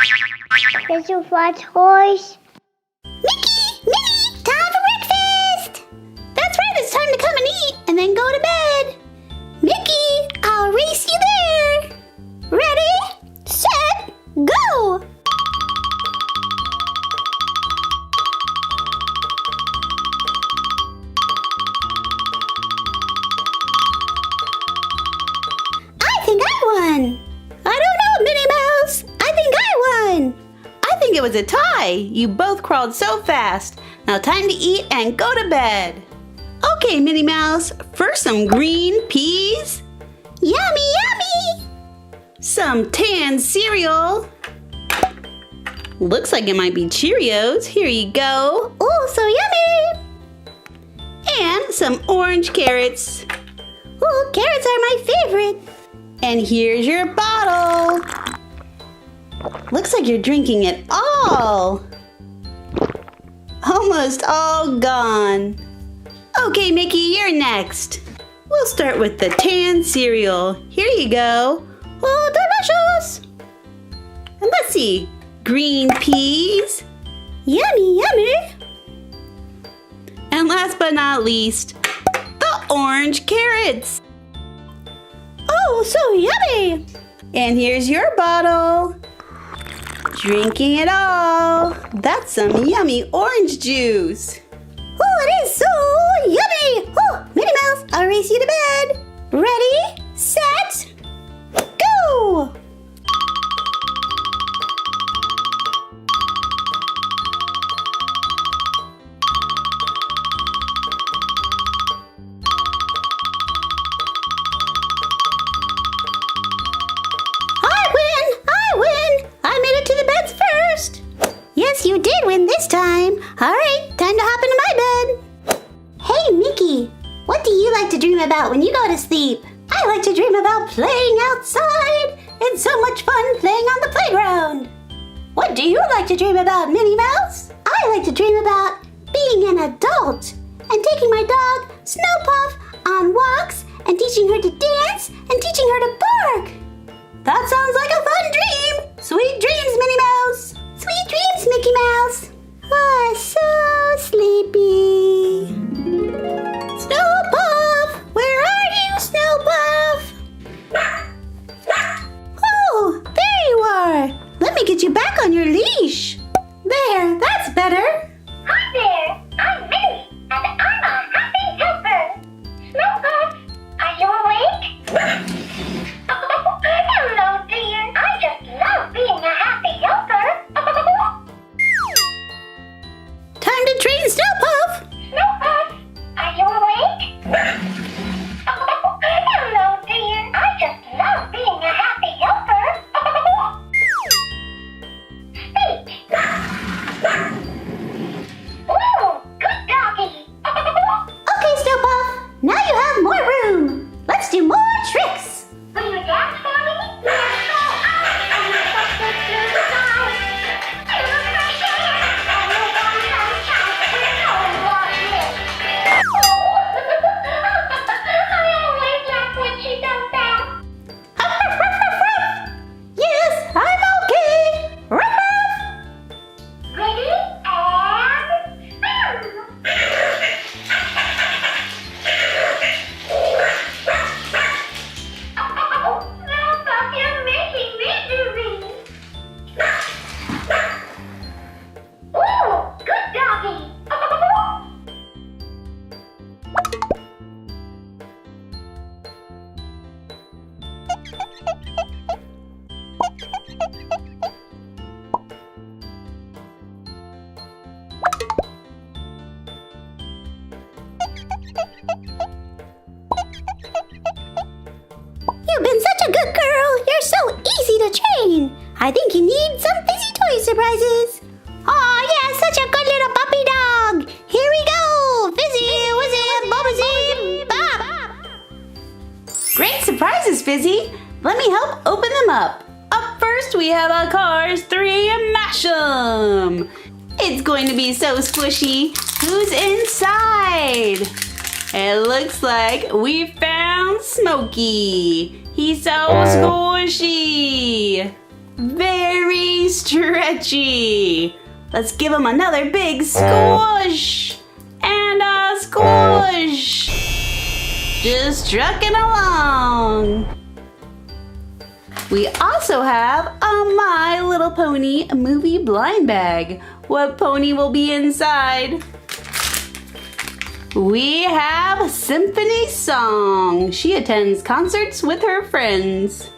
Did you find toys? Mickey! Minnie! Time for breakfast! That's right, it's time to come and eat and then go to bed. Mickey, I'll race you there. Ready, set, go! I think I won. I don't know, Minnie Mouse. I think I won. I think it was a tie. You both crawled so fast. Now time to eat and go to bed. Okay, Minnie Mouse. First some green peas. Yummy, yummy. Some tan cereal. Looks like it might be Cheerios. Here you go. Oh, so yummy. And some orange carrots. Oh, carrots are my favorite. And here's your bottle. Looks like you're drinking it all. Almost all gone. Okay, Mickey, you're next. We'll start with the tan cereal. Here you go. Oh, delicious. And let's see. Green peas. Yummy, yummy. And last but not least, the orange carrots. Oh, so yummy. And here's your bottle. Drinking it all. That's some yummy orange juice. Oh, it is so yummy. Oh, Minnie Mouse, I'll race you to bed. Ready, set, go. Yes, you did win this time. All right, time to hop into my bed. Hey, Mickey, what do you like to dream about when you go to sleep? I like to dream about playing outside. It's so much fun playing on the playground. What do you like to dream about, Minnie Mouse? I like to dream about being an adult and taking my dog, Snow Puff, on walks and teaching her to dance and teaching her to bark. That sounds like a fun dream. Sweet dreams, Minnie Mouse. Sweet dreams, Mickey Mouse. Oh, so sleepy. Snow Puff, where are you, Snow Puff? Oh, there you are. Let me get you back on your leash. There, that's better. Hi there, I'm Minnie, and I'm a happy helper. Snow Puff, are you awake? Hello, dear. I just love being a happy helper. Time to train Snow Puff. Snow Puff, are you awake? Hello, dear. I just love being a happy helper. Speak. Ooh, good doggy. Okay, Snow Puff. Now you have more room. Let's do more tricks. Will you dance for me? Let's go out on the bucket to the sky. To the fresh air. And the sunshine. We're going like this. I always laugh when she does that. Yes, I'm okay. Ruff, ruff. Ready? And spin. Stop, you're making me dizzy. Ooh, good doggy. You've been such a good girl. You're so easy to train. I think you need some fizzy toy surprises. Aw, yeah, such a good little puppy dog. Here we go. Fizzy, wizzy, bubbly, bop. Great surprises, Fizzy. Let me help open them up. Up first, we have a Cars 3 Mash 'em. It's going to be so squishy. Who's inside? It looks like we found Smokey. He's so squishy. Very stretchy. Let's give him another big squish. And a squish. Just trucking along. We also have a My Little Pony movie blind bag. What pony will be inside? We have Symphony Song. She attends concerts with her friends.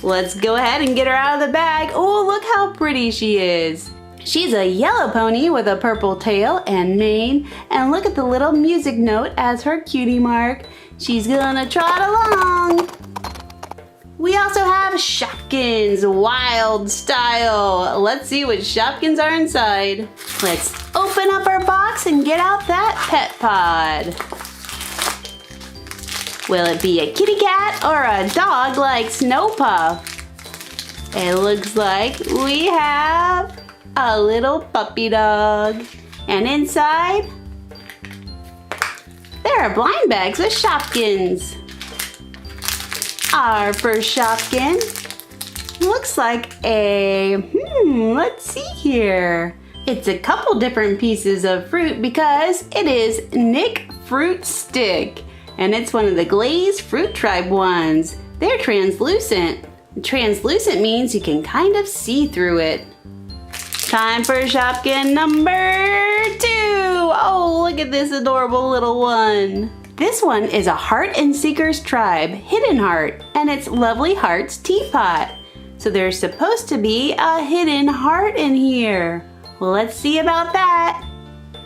Let's go ahead and get her out of the bag. Oh, look how pretty she is. She's a yellow pony with a purple tail and mane. And look at the little music note as her cutie mark. She's gonna trot along. We also have Shopkins Wild Style. Let's see what Shopkins are inside. Let's open up our box and get out that pet pod. Will it be a kitty cat or a dog like Snow Puff? It looks like we have a little puppy dog. And inside, there are blind bags with Shopkins. Our first Shopkin looks like let's see here. It's a couple different pieces of fruit because it is Nick Fruit Stick. And it's one of the glazed Fruit Tribe ones. They're translucent. Translucent means you can kind of see through it. Time for Shopkin number 2. Oh, look at this adorable little one. This one is a Heart and Seeker's Tribe Hidden Heart, and it's Lovely Heart's teapot. So there's supposed to be a hidden heart in here. Well, let's see about that.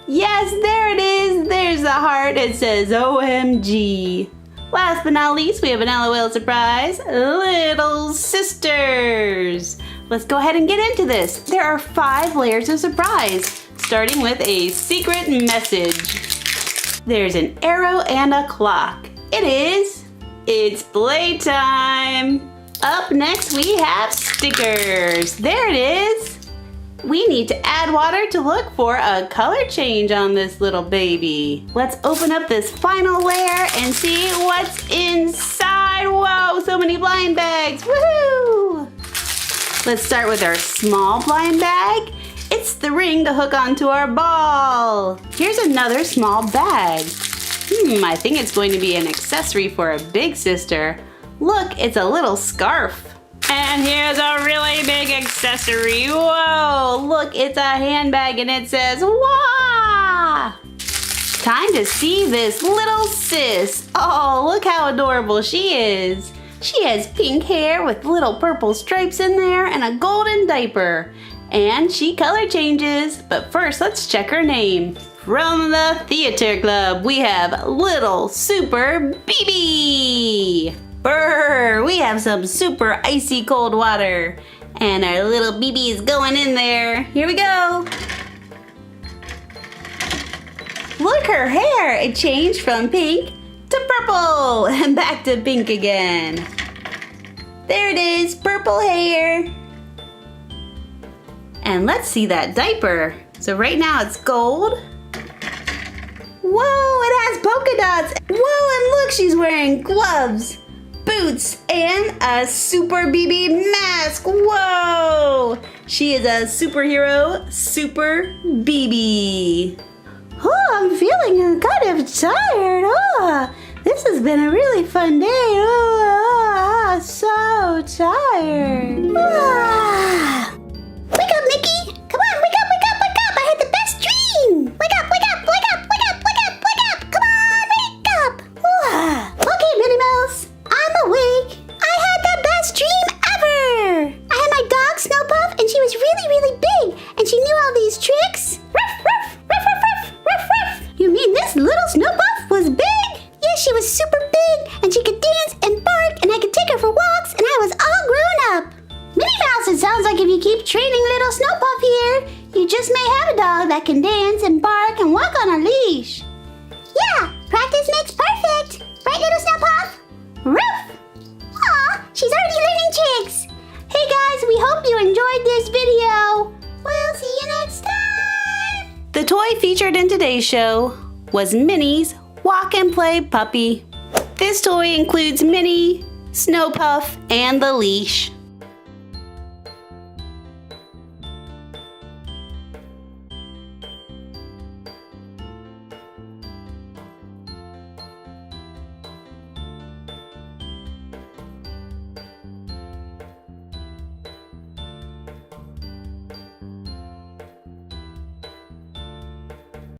Yes, there it is. There's a heart. It says OMG. Last but not least, we have an LOL surprise. Little Sisters. Let's go ahead and get into this. There are 5 layers of surprise, starting with a secret message. There's an arrow and a clock. It's playtime. Up next, we have stickers. There it is. We need to add water to look for a color change on this little baby. Let's open up this final layer and see what's inside. Whoa, so many blind bags. Woohoo! Let's start with our small blind bag. It's the ring to hook onto our ball. Here's another small bag. I think it's going to be an accessory for a big sister. Look, it's a little scarf. And here's a really big accessory. Whoa, look, it's a handbag and it says, "Wah!" Time to see this little sis. Oh, look how adorable she is. She has pink hair with little purple stripes in there and a golden diaper. And she color changes. But first, let's check her name. From the theater club, we have Little Super BB. Brr, we have some super icy cold water. And our little BB is going in there. Here we go. Look, her hair, it changed from pink to purple and back to pink again. There it is, purple hair. And let's see that diaper. So right now it's gold. Whoa, it has polka dots. Whoa, and look, she's wearing gloves, boots, and a Super BB mask. Whoa, she is a superhero, Super BB. Oh, I'm feeling kind of tired. Oh, this has been a really fun day. Oh, so tired. Ah. Wake up, Mickey! Come on, wake up, wake up, wake up! I had the best dream! Wake up, wake up, wake up, wake up, wake up, wake up! Come on, wake up! Okay, Minnie Mouse, I'm awake. I had the best dream ever! I had my dog, Snow Puff, and she was really, really big, and she knew all these tricks. Ruff, ruff, ruff, ruff, ruff, ruff, ruff. You mean this little Snow Puff was big? Yes, she was super big, and she could dance and bark, and I could take her for walks, and I was all grown up. Minnie Mouse, it sounds like if you keep training little Snow Puff here, you just may have a dog that can dance and bark and walk on a leash. Yeah, practice makes perfect. Right, little Snow Puff? Roof! Aw, she's already learning tricks. Hey guys, we hope you enjoyed this video. We'll see you next time. The toy featured in today's show was Minnie's Walk and Play Puppy. This toy includes Minnie, Snow Puff, and the leash.